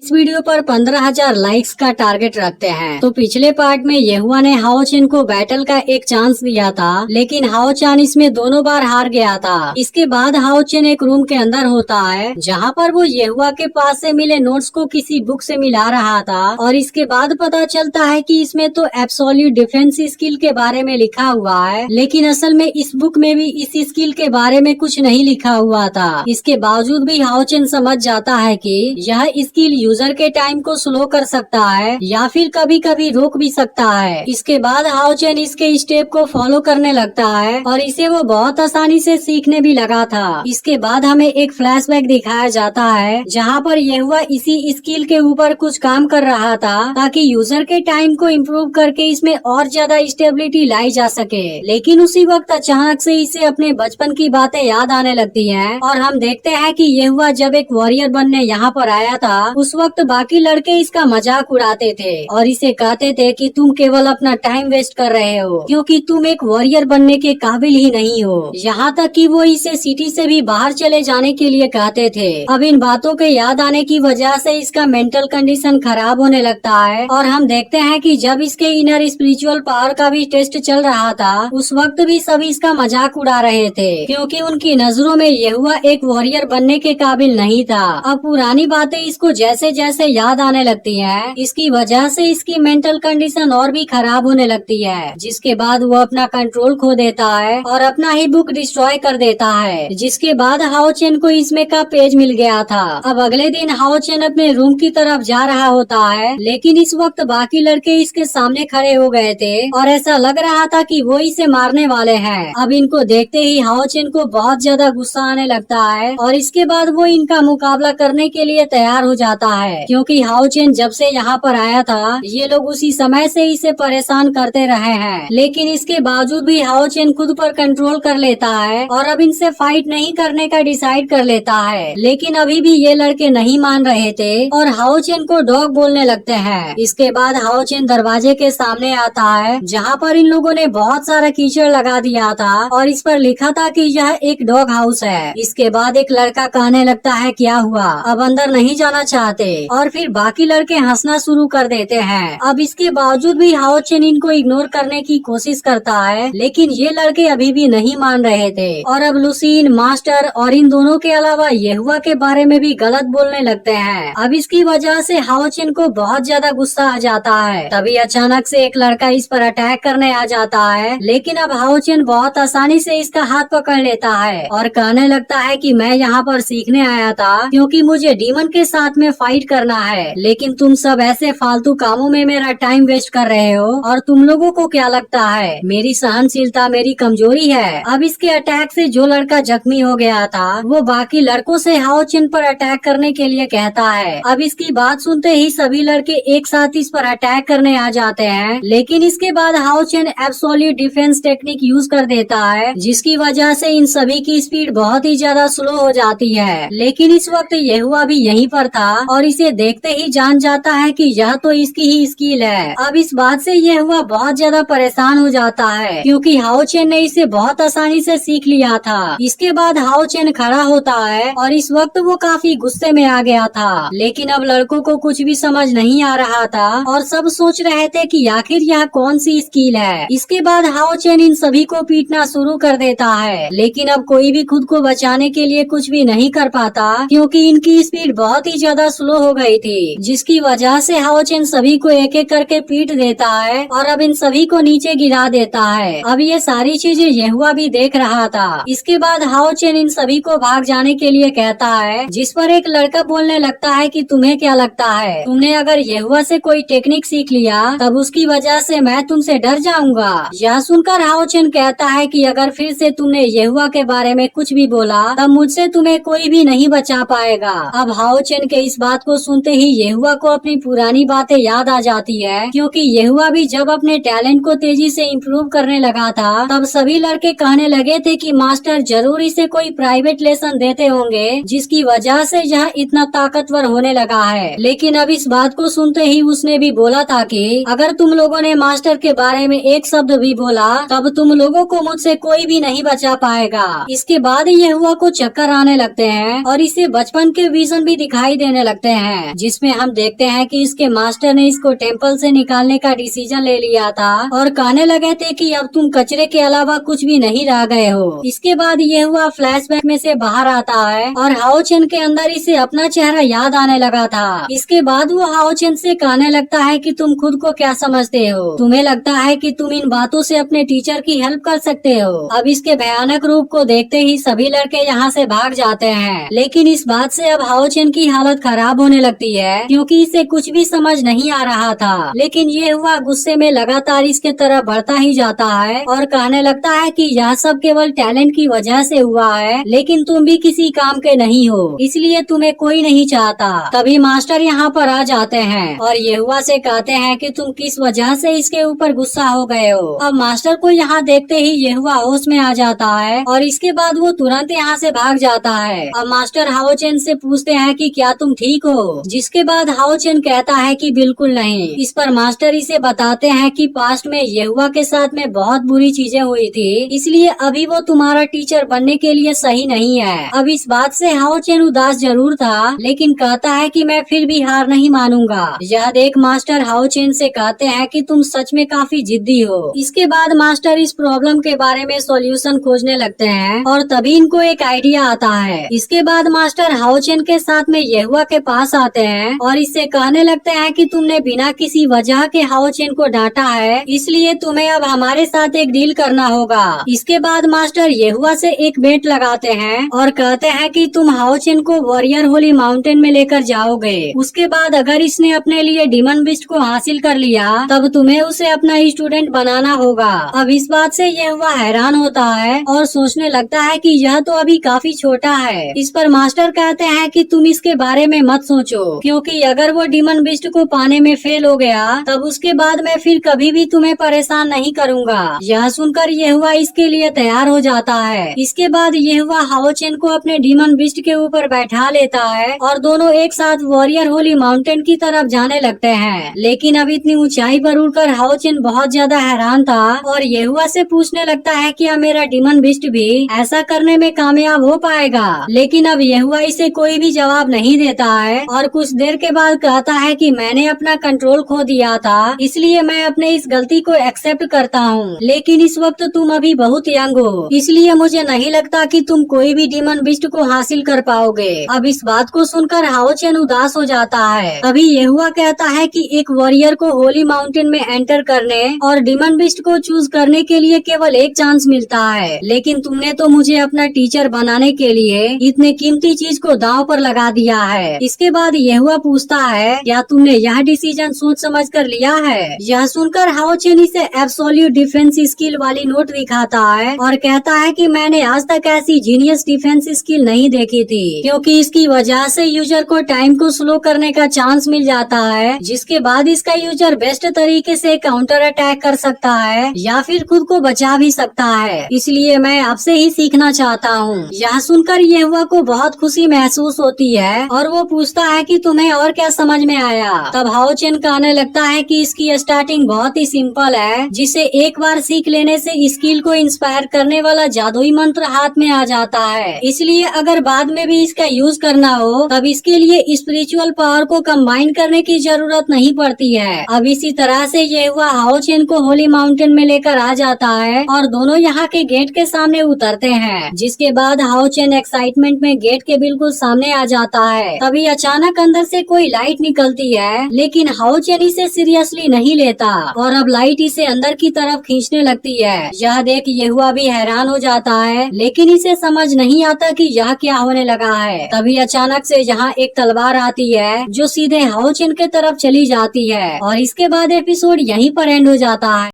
इस वीडियो पर 15,000 लाइक्स का टारगेट रखते हैं। तो पिछले पार्ट में येहुआ ने हाओ चेन को बैटल का एक चांस दिया था, लेकिन हाओ चेन इसमें दोनों बार हार गया था। इसके बाद हाओ चेन एक रूम के अंदर होता है, जहां पर वो येहुआ के पास से मिले नोट्स को किसी बुक से मिला रहा था। और इसके बाद पता चलता है कि इसमें तो एब्सोल्यूट डिफेंस स्किल के बारे में लिखा हुआ है, लेकिन असल में इस बुक में भी इस स्किल के बारे में कुछ नहीं लिखा हुआ था। इसके बावजूद भी हाओ चेन समझ जाता है कि यह स्किल यूजर के टाइम को स्लो कर सकता है या फिर कभी कभी रोक भी सकता है। इसके बाद हाओ चेन इसके स्टेप को फॉलो करने लगता है और इसे वो बहुत आसानी से सीखने भी लगा था। इसके बाद हमें एक फ्लैशबैक दिखाया जाता है, जहाँ पर येहुआ इसी स्किल के ऊपर कुछ काम कर रहा था ताकि यूजर के टाइम को इम्प्रूव करके इसमें और ज्यादा स्टेबिलिटी लाई जा सके। लेकिन उसी वक्त अचानक से इसे अपने बचपन की बातें याद आने लगती हैं और हम देखते हैं कि येहुआ जब एक वॉरियर बनने यहाँ पर आया था, उस वक्त बाकी लड़के इसका मजाक उड़ाते थे और इसे कहते थे कि तुम केवल अपना टाइम वेस्ट कर रहे हो क्योंकि तुम एक वॉरियर बनने के काबिल ही नहीं हो। यहाँ तक कि वो इसे सिटी से भी बाहर चले जाने के लिए कहते थे। अब इन बातों के याद आने की वजह से इसका मेंटल कंडीशन खराब होने लगता है और हम देखते हैं कि जब इसके इनर स्पिरिचुअल पावर का भी टेस्ट चल रहा था, उस वक्त भी सभी इसका मजाक उड़ा रहे थे क्योंकि उनकी नजरों में येहुआ एक वॉरियर बनने के काबिल नहीं था। अब पुरानी बातें इसको जैसे जैसे याद आने लगती है, इसकी वजह से इसकी मेंटल कंडीशन और भी खराब होने लगती है, जिसके बाद वो अपना कंट्रोल खो देता है और अपना ही बुक डिस्ट्रॉय कर देता है। जिसके बाद हाओ चेन को इसमें का पेज मिल गया था। अब अगले दिन हाओ चेन अपने रूम की तरफ जा रहा होता है, लेकिन इस वक्त बाकी लड़के इसके सामने खड़े हो गए थे और ऐसा लग रहा था कि वो इसे मारने वाले हैं। अब इनको देखते ही हाओ चेन को बहुत ज्यादा गुस्सा आने लगता है और इसके बाद वो इनका मुकाबला करने के लिए तैयार हो जाता है, क्योंकि हाओ चेन जब से यहाँ पर आया था ये लोग उसी समय से इसे परेशान करते रहे हैं। लेकिन इसके बावजूद भी हाओ चेन खुद पर कंट्रोल कर लेता है और अब इनसे फाइट नहीं करने का डिसाइड कर लेता है। लेकिन अभी भी ये लड़के नहीं मान रहे थे और हाओ चेन को डॉग बोलने लगते हैं। इसके बाद हाओ चेन दरवाजे के सामने आता है, जहाँ पर इन लोगों ने बहुत सारा कीचड़ लगा दिया था और इस पर लिखा था कि यह एक डॉग हाउस है। इसके बाद एक लड़का कहने लगता है क्या हुआ, अब अंदर नहीं जाना चाहते, और फिर बाकी लड़के हंसना शुरू कर देते हैं। अब इसके बावजूद भी हाओ चेन इनको इग्नोर करने की कोशिश करता है, लेकिन ये लड़के अभी भी नहीं मान रहे थे और अब लुसीन, मास्टर और इन दोनों के अलावा येहुआ के बारे में भी गलत बोलने लगते हैं। अब इसकी वजह से हाओ चेन को बहुत ज्यादा गुस्सा आ जाता है। तभी अचानक से एक लड़का इस पर अटैक करने आ जाता है, लेकिन अब हाओ चेन बहुत आसानी से इसका हाथ पकड़ लेता है और कहने लगता है कि मैं यहाँ पर सीखने आया था क्योंकि मुझे डीमन के साथ में फाइट करना है, लेकिन तुम सब ऐसे फालतू कामों में मेरा टाइम वेस्ट कर रहे हो और तुम लोगों को क्या लगता है मेरी सहनशीलता मेरी कमजोरी है। अब इसके अटैक से जो लड़का जख्मी हो गया था वो बाकी लड़कों से हाओ चेन पर अटैक करने के लिए कहता है। अब इसकी बात सुनते ही सभी लड़के एक साथ इस पर अटैक करने आ जाते हैं, लेकिन इसके बाद हाओ chain absolute defence technique use कर देता है, जिसकी वजह से इन सभी की स्पीड बहुत ही ज्यादा स्लो हो जाती है। लेकिन इस वक्त येहुआ भी यहीं पर था और इसे देखते ही जान जाता है कि यह तो इसकी ही स्किल है। अब इस बात से येहुआ बहुत ज्यादा परेशान हो जाता है क्योंकि हाओ चेन ने इसे बहुत आसानी से सीख लिया था। इसके बाद हाओ चेन खड़ा होता है और इस वक्त वो काफी गुस्से में आ गया था, लेकिन अब लड़कों को कुछ भी समझ नहीं आ रहा था और सब सोच रहे थे कि आखिर यह कौन सी स्किल है। इसके बाद हाओ चेन इन सभी को पीटना शुरू कर देता है, लेकिन अब कोई भी खुद को बचाने के लिए कुछ भी नहीं कर पाता क्योंकि इनकी स्पीड बहुत ही ज्यादा स्लो हो गई थी, जिसकी वजह से हाओ चेन सभी को एक एक करके पीट देता है और अब इन सभी को नीचे गिरा देता है। अब ये सारी चीजें येहुआ भी देख रहा था। इसके बाद हाओ चेन इन सभी को भाग जाने के लिए कहता है, जिस पर एक लड़का बोलने लगता है कि तुम्हें क्या लगता है तुमने अगर येहुआ से कोई टेक्निक सीख लिया तब उसकी वजह से मैं तुमसे डर जाऊंगा। यह सुनकर हाओ चेन कहता है कि अगर फिर से तुमने येहुआ के बारे में कुछ भी बोला तब मुझसे तुम्हें कोई भी नहीं बचा पाएगा। अब हाओ चेन के इस बात को सुनते ही येहुआ को अपनी पुरानी बातें याद आ जाती है, क्योंकि येहुआ भी जब अपने टैलेंट को तेजी से इम्प्रूव करने लगा था तब सभी लड़के कहने लगे थे कि मास्टर जरूर इसे कोई प्राइवेट लेसन देते होंगे जिसकी वजह से यह इतना ताकतवर होने लगा है। लेकिन अब इस बात को सुनते ही उसने भी बोला था कि अगर तुम लोगों ने मास्टर के बारे में एक शब्द भी बोला तब तुम लोगों को मुझसे कोई भी नहीं बचा पाएगा। इसके बाद येहुआ को चक्कर आने लगते हैं और इसे बचपन के विजन भी दिखाई देने लगते हैं, जिसमें हम देखते हैं कि इसके मास्टर ने इसको टेम्पल से निकालने का डिसीजन ले लिया था और कहने लगे थे कि अब तुम कचरे के अलावा कुछ भी नहीं रह गए हो। इसके बाद ये हुआ फ्लैशबैक में से बाहर आता है और हाओ चेन के अंदर इसे अपना चेहरा याद आने लगा था। इसके बाद वो हाओ चेन से कहने लगता है कि तुम खुद को क्या समझते हो, तुम्हें लगता है कि तुम इन बातों से अपने टीचर की हेल्प कर सकते हो। अब इसके भयानक रूप को देखते ही सभी लड़के यहाँ से भाग जाते हैं, लेकिन इस बात से अब हाओ चेन की हालत खराब होने लगती है क्योंकि इसे कुछ भी समझ नहीं आ रहा था। लेकिन ये हुआ गुस्से में लगातार इसके तरफ बढ़ता ही जाता है और कहने लगता है कि यह सब केवल टैलेंट की वजह से हुआ है, लेकिन तुम भी किसी काम के नहीं हो, इसलिए तुम्हें कोई नहीं चाहता। तभी मास्टर यहाँ पर आ जाते हैं और ये हुआ से कहते हैं कि तुम किस वजह से इसके ऊपर गुस्सा हो गए हो। अब मास्टर को यहाँ देखते ही ये हुआ होश में आ जाता है और इसके बाद वो तुरंत यहाँ से भाग जाता है। अब मास्टर हाओ चेन से पूछते हैं कि क्या तुम ठीक हो, जिसके बाद हाओ चेन कहता है कि बिल्कुल नहीं। इस पर मास्टर इसे बताते हैं कि पास्ट में ये हुआ के साथ में बहुत बुरी चीजें हुई थी, इसलिए अभी वो तुम्हारा टीचर बनने के लिए सही नहीं है। अब इस बात से हाओ चेन उदास जरूर था, लेकिन कहता है कि मैं फिर भी हार नहीं मानूंगा। यह देख मास्टर हाओ चेन से कहते हैं कि तुम सच में काफी जिद्दी हो। इसके बाद मास्टर इस प्रॉब्लम के बारे में सॉल्यूशन खोजने लगते हैं और तभी इनको एक आइडिया आता है। इसके बाद मास्टर हाओ चेन के साथ में ये हुआ के पास आते हैं और इससे कहने लगते हैं कि तुमने बिना किसी वजह के हाओ चेन को डांटा है, इसलिए तुम्हें अब हमारे साथ एक डील करना होगा। इसके बाद मास्टर ये हुआ से एक बेट लगाते हैं और कहते हैं कि तुम हाओ चेन को वॉरियर होली माउंटेन में लेकर जाओगे। उसके बाद अगर इसने अपने लिए डीमन बिस्ट को हासिल कर लिया तब तुम्हें उसे अपना स्टूडेंट बनाना होगा। अब इस बात से यह हुआ हैरान होता है और सोचने लगता है कि यह तो अभी काफी छोटा है। इस पर मास्टर कहते हैं कि तुम इसके बारे में मत सोचो, क्योंकि अगर वो डीमन बिस्ट को पाने में फेल हो गया तब उसके बाद मैं फिर कभी भी तुम्हें परेशान नहीं करूँगा। यह सुनकर यह हुआ इसके लिए तैयार हो जाता है। इसके बाद यह हुआ हाओ चेन को अपने डीमन बिस्ट के ऊपर बैठा लेता है और दोनों एक साथ वॉरियर होली माउंटेन की तरफ जाने लगते हैं। लेकिन अब इतनी ऊंचाई पर उड़कर हाओ चेन बहुत ज्यादा हैरान था और ये हुआ से पूछने लगता है कि मेरा डीमन बिस्ट भी ऐसा करने में कामयाब हो पाएगा। लेकिन अब ये हुआ इसे कोई भी जवाब नहीं देता है और कुछ देर के बाद कहता है कि मैंने अपना कंट्रोल खो दिया था, इसलिए मैं अपने इस गलती को एक्सेप्ट करता हूँ। लेकिन इस वक्त तुम अभी बहुत यंग हो, इसलिए मुझे नहीं लगता कि तुम कोई भी डीमन बिस्ट को हासिल कर पाओगे। अब इस बात को सुनकर हाओ चेन उदास हो जाता है। अभी ये हुआ कहता है कि एक वॉरियर को होली माउंटेन में एंटर करने और डीमन बिस्ट को चूज करने के लिए केवल एक चांस मिलता है, लेकिन तुमने तो मुझे अपना टीचर बनाने के लिए इतने कीमती चीज को दांव पर लगा दिया है। इसके बाद यह हुआ पूछता है क्या तुमने यह डिसीजन सोच समझ कर लिया है। यह सुनकर हाओ चेन इसे एब्सोल्यूट डिफेंस स्किल वाली नोट दिखाता है और कहता है कि मैंने आज तक ऐसी जीनियस डिफेंस स्किल नहीं देखी थी, क्योंकि इसकी वजह से यूजर को टाइम को स्लो करने का चांस मिल जाता है, जिसके बाद इसका यूजर बेस्ट तरीके से काउंटर अटैक कर सकता है या फिर खुद को बचा भी सकता है। इसलिए मैं आपसे ही सीखना चाहता हूँ। यह सुनकर ये हुआ को बहुत खुशी महसूस होती है और वो पूछता है कि तुम्हें और क्या समझ में आया। तब हाओ चेन कहने लगता है कि इसकी स्टार्टिंग बहुत ही सिंपल है, जिसे एक बार सीख लेने से स्किल को इंस्पायर करने वाला जादुई मंत्र हाथ में आ जाता है। इसलिए अगर बाद में भी इसका यूज करना हो तब इसके लिए स्पिरिचुअल पावर को कंबाइन करने की जरूरत नहीं पड़ती है। अब इसी तरह से ये हुआ हाओ चेन को होली माउंटेन में लेकर आ जाता है और दोनों यहाँ के गेट के सामने उतरते हैं, जिसके बाद हाओ चेन एक्साइटमेंट में गेट के बिल्कुल सामने आ जाता है। तभी अचानक अंदर से कोई लाइट निकलती है, लेकिन हाओ चेन इसे सीरियसली नहीं लेता और अब लाइट इसे अंदर की तरफ खींचने लगती है। यह देख ये हुआ भी हैरान हो जाता है, लेकिन इसे समझ नहीं आता कि यह क्या होने लगा है। तभी अचानक से यहाँ एक तलवार आती है जो सीधे हाओ चेन के तरफ चली जाती है और इसके बाद एपिसोड यहीं पर एंड हो जाता है।